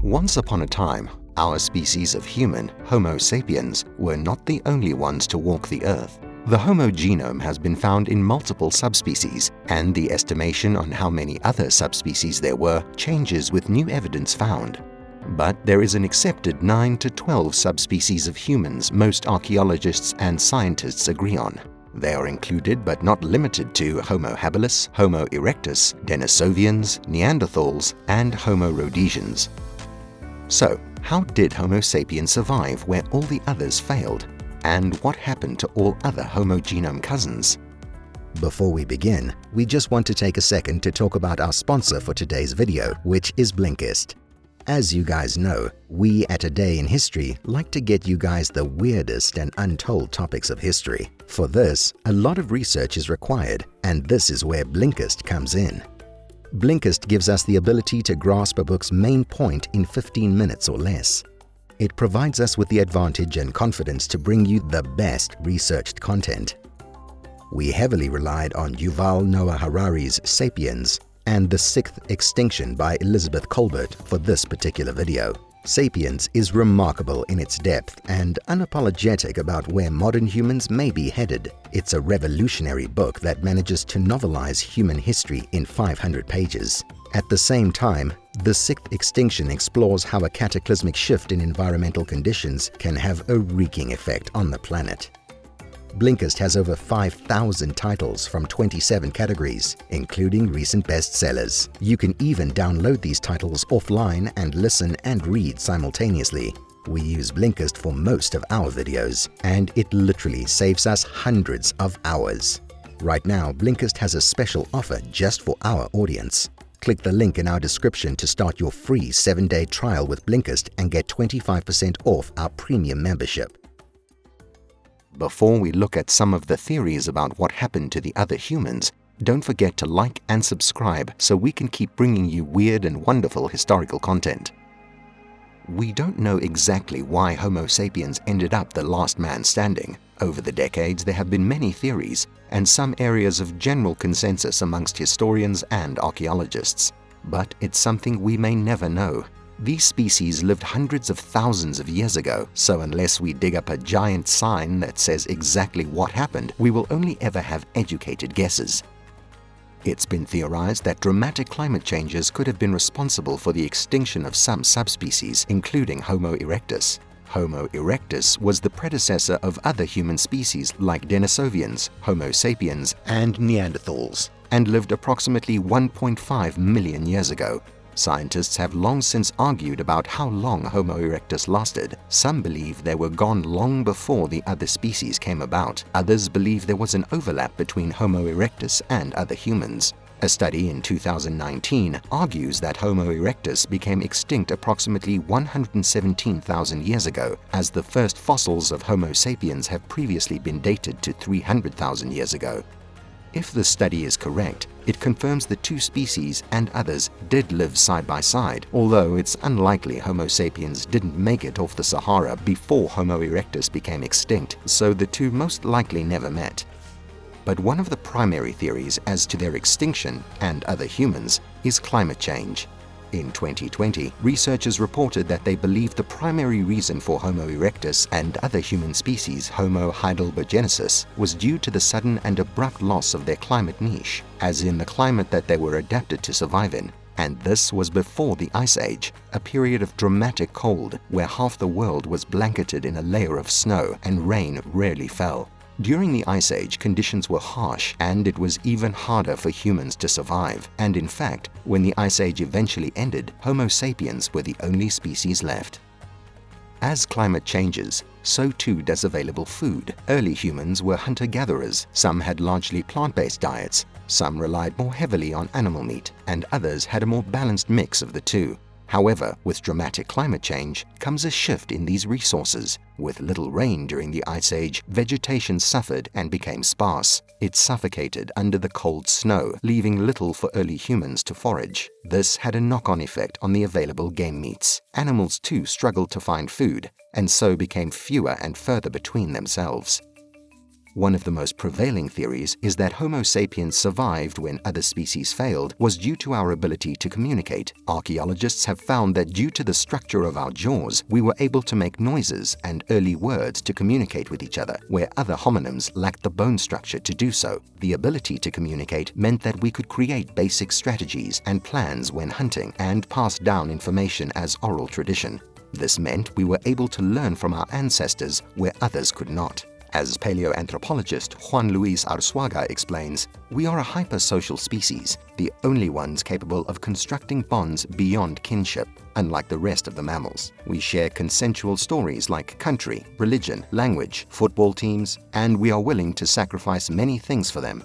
Once upon a time, our species of human, Homo sapiens, were not the only ones to walk the earth. The homo-genome has been found in multiple subspecies, and the estimation on how many other subspecies there were changes with new evidence found. But there is an accepted 9 to 12 subspecies of humans most archaeologists and scientists agree on. They are included but not limited to Homo habilis, Homo erectus, Denisovans, Neanderthals, and Homo Rhodesians. So, how did Homo sapiens survive where all the others failed? And what happened to all other homo-genome cousins? Before we begin, we just want to take a second to talk about our sponsor for today's video, which is Blinkist. As you guys know, we at A Day in History like to get you guys the weirdest and untold topics of history. For this, a lot of research is required, and this is where Blinkist comes in. Blinkist gives us the ability to grasp a book's main point in 15 minutes or less. It provides us with the advantage and confidence to bring you the best researched content. We heavily relied on Yuval Noah Harari's Sapiens and The Sixth Extinction by Elizabeth Kolbert for this particular video. Sapiens is remarkable in its depth and unapologetic about where modern humans may be headed. It's a revolutionary book that manages to novelize human history in 500 pages. At the same time, The Sixth Extinction explores how a cataclysmic shift in environmental conditions can have a wreaking effect on the planet. Blinkist has over 5,000 titles from 27 categories, including recent bestsellers. You can even download these titles offline and listen and read simultaneously. We use Blinkist for most of our videos, and it literally saves us hundreds of hours. Right now, Blinkist has a special offer just for our audience. Click the link in our description to start your free 7-day trial with Blinkist and get 25% off our premium membership. Before we look at some of the theories about what happened to the other humans, don't forget to like and subscribe so we can keep bringing you weird and wonderful historical content. We don't know exactly why Homo sapiens ended up the last man standing. Over the decades, there have been many theories and some areas of general consensus amongst historians and archaeologists. But it's something we may never know. These species lived hundreds of thousands of years ago, so unless we dig up a giant sign that says exactly what happened, we will only ever have educated guesses. It's been theorized that dramatic climate changes could have been responsible for the extinction of some subspecies, including Homo erectus. Homo erectus was the predecessor of other human species like Denisovans, Homo sapiens, and Neanderthals, and lived approximately 1.5 million years ago. Scientists have long since argued about how long Homo erectus lasted. Some believe they were gone long before the other species came about. Others believe there was an overlap between Homo erectus and other humans. A study in 2019 argues that Homo erectus became extinct approximately 117,000 years ago, as the first fossils of Homo sapiens have previously been dated to 300,000 years ago. If the study is correct, it confirms the two species and others did live side by side, although it's unlikely Homo sapiens didn't make it off the Sahara before Homo erectus became extinct, so the two most likely never met. But one of the primary theories as to their extinction and other humans is climate change. In 2020, researchers reported that they believed the primary reason for Homo erectus and other human species, Homo heidelbergensis, was due to the sudden and abrupt loss of their climate niche, as in the climate that they were adapted to survive in. And this was before the Ice Age, a period of dramatic cold where half the world was blanketed in a layer of snow and rain rarely fell. During the Ice Age, conditions were harsh and it was even harder for humans to survive. And in fact, when the Ice Age eventually ended, Homo sapiens were the only species left. As climate changes, so too does available food. Early humans were hunter-gatherers. Some had largely plant-based diets, some relied more heavily on animal meat, and others had a more balanced mix of the two. However, with dramatic climate change comes a shift in these resources. With little rain during the Ice Age, vegetation suffered and became sparse. It suffocated under the cold snow, leaving little for early humans to forage. This had a knock-on effect on the available game meats. Animals too struggled to find food, and so became fewer and further between themselves. One of the most prevailing theories is that Homo sapiens survived when other species failed was due to our ability to communicate. Archaeologists have found that due to the structure of our jaws, we were able to make noises and early words to communicate with each other, where other hominins lacked the bone structure to do so. The ability to communicate meant that we could create basic strategies and plans when hunting and pass down information as oral tradition. This meant we were able to learn from our ancestors where others could not. As paleoanthropologist Juan Luis Arzuaga explains, we are a hypersocial species, the only ones capable of constructing bonds beyond kinship. Unlike the rest of the mammals, we share consensual stories like country, religion, language, football teams, and we are willing to sacrifice many things for them.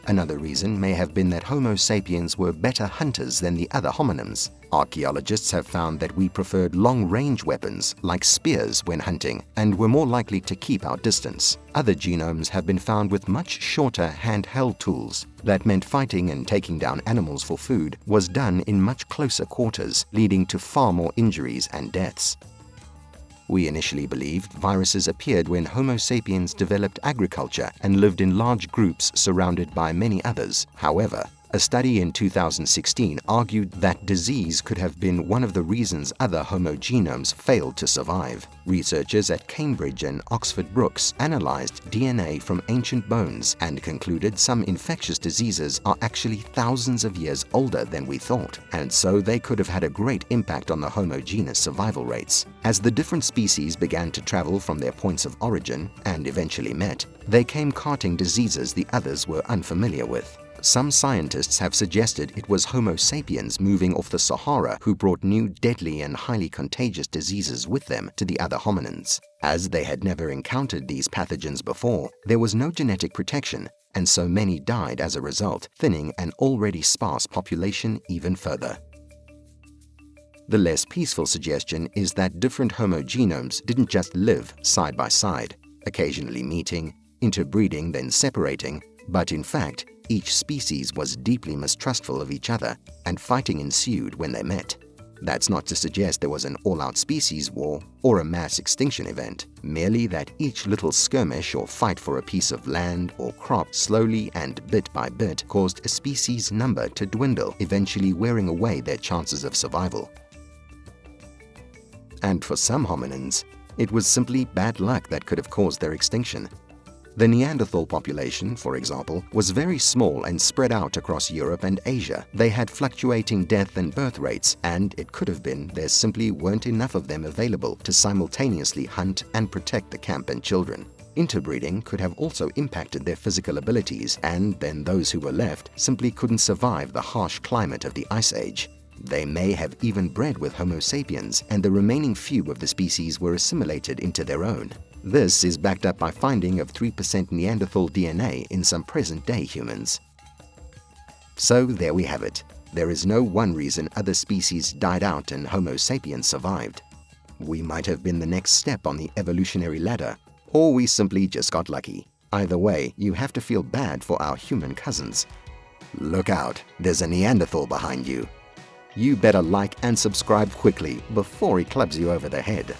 Another reason may have been that Homo sapiens were better hunters than the other hominins. Archaeologists have found that we preferred long-range weapons like spears when hunting and were more likely to keep our distance. Other genomes have been found with much shorter handheld tools. That meant fighting and taking down animals for food was done in much closer quarters, leading to far more injuries and deaths. We initially believed viruses appeared when Homo sapiens developed agriculture and lived in large groups surrounded by many others. However, a study in 2016 argued that disease could have been one of the reasons other homo-genomes failed to survive. Researchers at Cambridge and Oxford Brookes analyzed DNA from ancient bones and concluded some infectious diseases are actually thousands of years older than we thought, and so they could have had a great impact on the Homo genus survival rates. As the different species began to travel from their points of origin and eventually met, they came carting diseases the others were unfamiliar with. Some scientists have suggested it was Homo sapiens moving off the Sahara who brought new deadly and highly contagious diseases with them to the other hominins. As they had never encountered these pathogens before, there was no genetic protection, and so many died as a result, thinning an already sparse population even further. The less peaceful suggestion is that different homo-genomes didn't just live side by side, occasionally meeting, interbreeding, then separating, but in fact, each species was deeply mistrustful of each other, and fighting ensued when they met. That's not to suggest there was an all-out species war or a mass extinction event, merely that each little skirmish or fight for a piece of land or crop slowly and bit by bit caused a species' number to dwindle, eventually wearing away their chances of survival. And for some hominins, it was simply bad luck that could have caused their extinction. The Neanderthal population, for example, was very small and spread out across Europe and Asia. They had fluctuating death and birth rates, and it could have been there simply weren't enough of them available to simultaneously hunt and protect the camp and children. Interbreeding could have also impacted their physical abilities, and then those who were left simply couldn't survive the harsh climate of the Ice Age. They may have even bred with Homo sapiens, and the remaining few of the species were assimilated into their own. This is backed up by finding of 3% Neanderthal DNA in some present-day humans. So there we have it. There is no one reason other species died out and Homo sapiens survived. We might have been the next step on the evolutionary ladder, or we simply just got lucky. Either way, you have to feel bad for our human cousins. Look out, there's a Neanderthal behind you. You better like and subscribe quickly before he clubs you over the head.